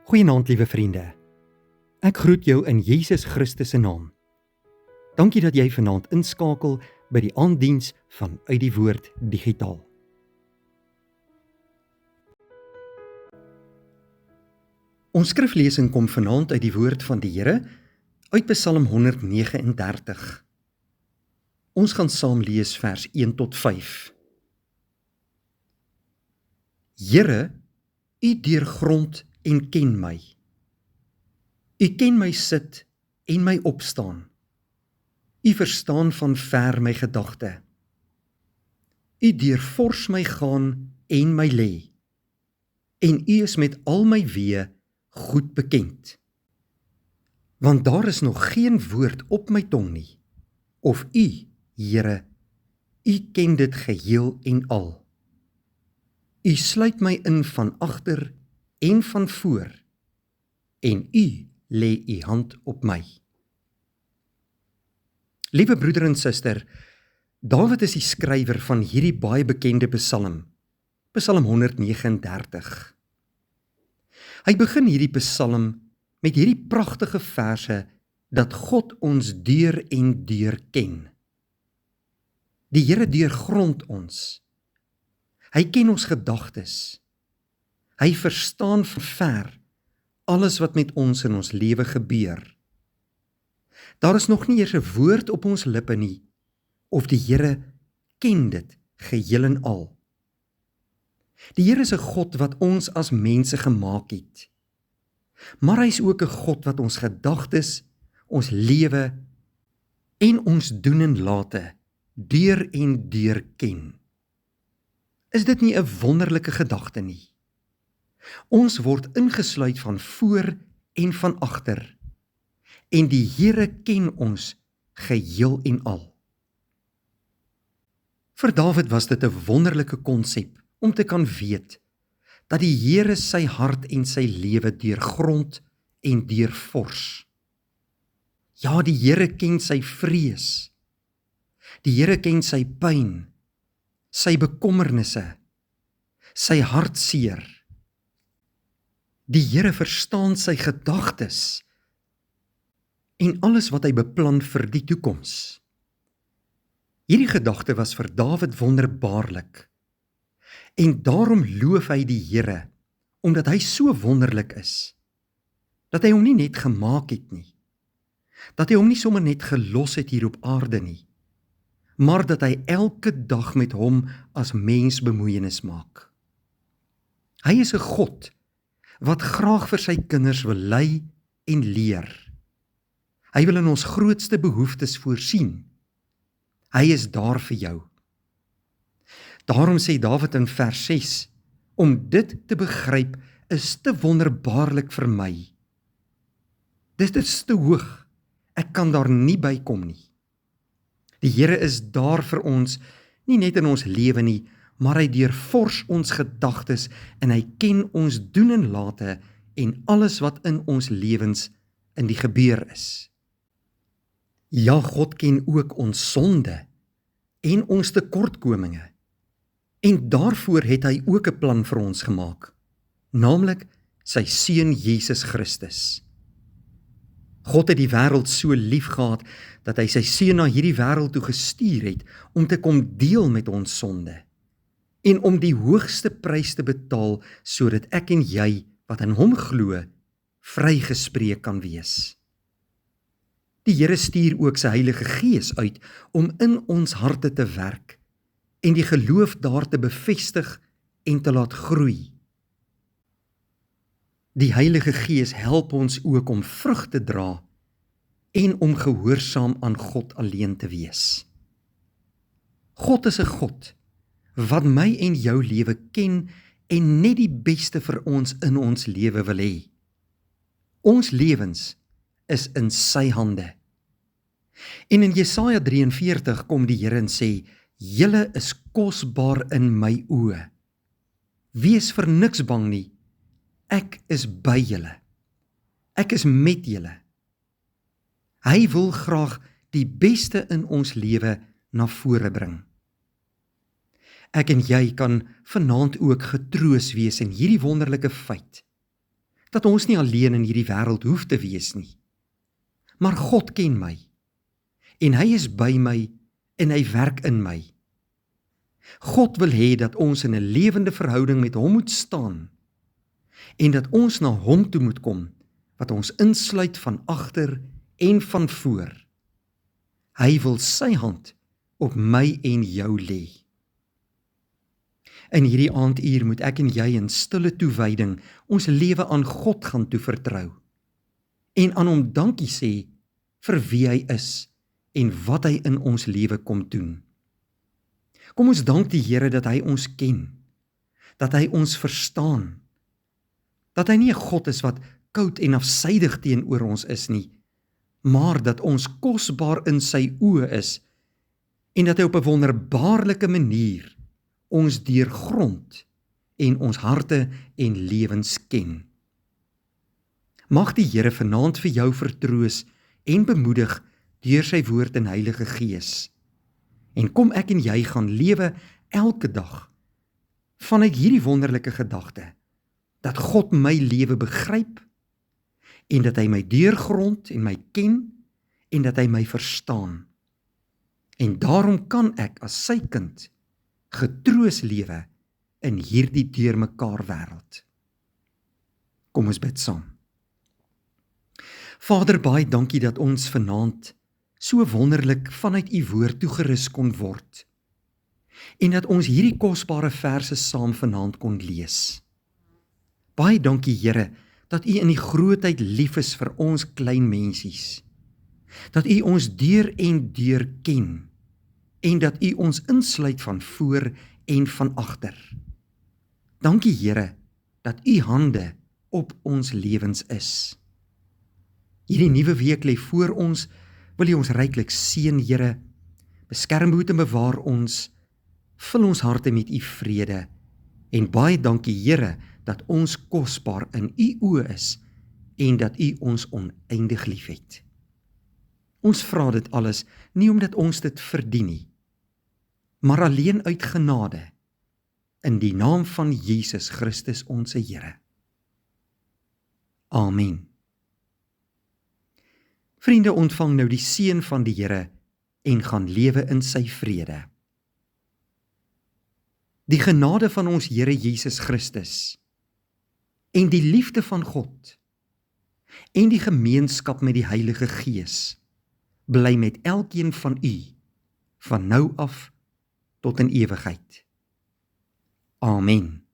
Goeienaand, liewe vriende. Ek groet jou in Jesus Christus se naam. Dankie dat jy vanaand inskakel by die aanddiens van Uit die Woord Digitaal. Ons skriflesing kom vanaand uit die woord van die Here, uit Psalm 139. Ons gaan saam lees vers 1 tot 5. Here, U deurgrond en ken my. U ken my sit en my opstaan. U verstaan van ver my gedagte. U deurvors my gaan en my lê. En U is met al my weë goed bekend. Want daar is nog geen woord op my tong nie, of U, Here, U ken dit geheel en al. U sluit my in van agter en van voor, en U lê U hand op my. Liewe broeder en suster, Dawid is die skrywer van hierdie baie bekende Psalm, Psalm 139. Hy begin hierdie Psalm met hierdie pragtige verse dat God ons deur en deur ken. Die Here deurgrond ons. Hy ken ons gedagtes. Hy verstaan van ver alles wat met ons in ons lewe gebeur. Daar is nog nie eers 'n woord op ons lippe nie, of die Here ken dit geheel en al. Die Here is 'n God wat ons as mense gemaak het. Maar hy is ook 'n God wat ons gedagtes, ons lewe en ons doen en late deur en deur ken. Is dit nie 'n wonderlike gedagte nie? Ons word ingesluit van voor en van agter, en die Here ken ons geheel en al. Vir Dawid was dit 'n wonderlike konsep om te kan weet dat die Here sy hart en sy lewe deurgrond en deurvors. Ja, die Here ken sy vrees. Die Here ken sy pyn, sy bekommernisse, sy hartseer. Die Here verstaan sy gedagtes en alles wat hy beplan vir die toekoms. Hierdie gedagte was vir Dawid wonderbaarlik. En daarom loof hy die Here, omdat hy so wonderlik is, dat hy hom nie net gemaak het nie, dat hy hom nie sommer net gelos het hier op aarde nie, maar dat hy elke dag met hom as mens bemoeienis maak. Hy is 'n God wat graag vir sy kinders wil lei en leer. Hy wil in ons grootste behoeftes voorsien. Hy is daar vir jou. Daarom sê Dawid in vers 6, om dit te begryp is te wonderbaarlik vir my. Dit is te hoog, ek kan daar nie by kom nie. Die Here is daar vir ons, nie net in ons lewe nie, maar hy deurvors ons gedagtes en hy ken ons doen en late en alles wat in ons lewens in die gebeur is. Ja, God ken ook ons sonde en ons tekortkominge. En daarvoor het hy ook 'n plan vir ons gemaak, naamlik sy seun Jesus Christus. God het die wêreld so lief gehad dat hy sy seun na hierdie wêreld toe gestuur het om te kom deel met ons sonde en om die hoogste prys te betaal sodat ek en jy wat in hom glo vrygespreek kan wees. Die Here stuur ook sy Heilige Gees uit om in ons harte te werk en die geloof daar te bevestig en te laat groei. Die Heilige Gees help ons ook om vrug te dra en om gehoorsaam aan God alleen te wees. God is 'n God wat my en jou lewe ken en net die beste vir ons in ons lewe wil hê. Ons lewens is in sy hande. En in Jesaja 43 kom die Here en sê, julle is kosbaar in my oë. Wees vir niks bang nie, ek is by julle. Ek is met julle. Hy wil graag die beste in ons lewe na vore bring. Ek en jy kan vanaand ook getroos wees in hierdie wonderlike feit, dat ons nie alleen in hierdie wêreld hoef te wees nie. Maar God ken my, en hy is by my, en hy werk in my. God wil hê dat ons in 'n lewende verhouding met hom moet staan, en dat ons na hom toe moet kom, wat ons insluit van agter en van voor. Hy wil sy hand op my en jou lê. In hierdie aanduur moet ek en jy in stille toewyding ons lewe aan God gaan toevertrou en aan hom dankie sê vir wie hy is en wat hy in ons lewe kom doen. Kom ons dank die Here dat hy ons ken, dat hy ons verstaan, dat hy nie 'n God is wat koud en afsydig teenoor ons is nie, maar dat ons kosbaar in sy oë is en dat hy op 'n wonderbaarlike manier ons deurgrond en ons harte en lewens ken. Mag die Here vanaand vir jou vertroos en bemoedig deur sy woord en Heilige Gees. En kom ek en jy gaan lewe elke dag vanuit hierdie wonderlike gedagte, dat God my lewe begryp en dat hy my deurgrond en my ken en dat hy my verstaan. En daarom kan ek as sy kind getroos lewe in hierdie deurmekaar wêreld. Kom ons bid saam. Vader, baie dankie dat ons vanaand so wonderlik vanuit u woord toegerus kon word en dat ons hierdie kosbare verse saam vanaand kon lees. Baie dankie Here dat u in die grootheid lief is vir ons klein mensies, dat u ons deur en deur ken en dat u ons insluit van voor en van agter. Dankie Here dat u hande op ons lewens is. Hierdie nuwe week lê voor ons, wil u ons ryklik seën Here, beskerm, behoed en bewaar ons, vul ons harte met u vrede en baie dankie Here dat ons kosbaar in u oë is en dat u ons oneindig liefhet. Ons vra dit alles nie omdat ons dit verdien nie, maar alleen uit genade, in die naam van Jesus Christus ons Here. Amen. Vriende, ontvang nou die seën van die Here en gaan lewe in sy vrede. Die genade van ons Here Jesus Christus en die liefde van God en die gemeenskap met die Heilige Gees bly met elkeen van u van nou af tot in ewigheid. Amen.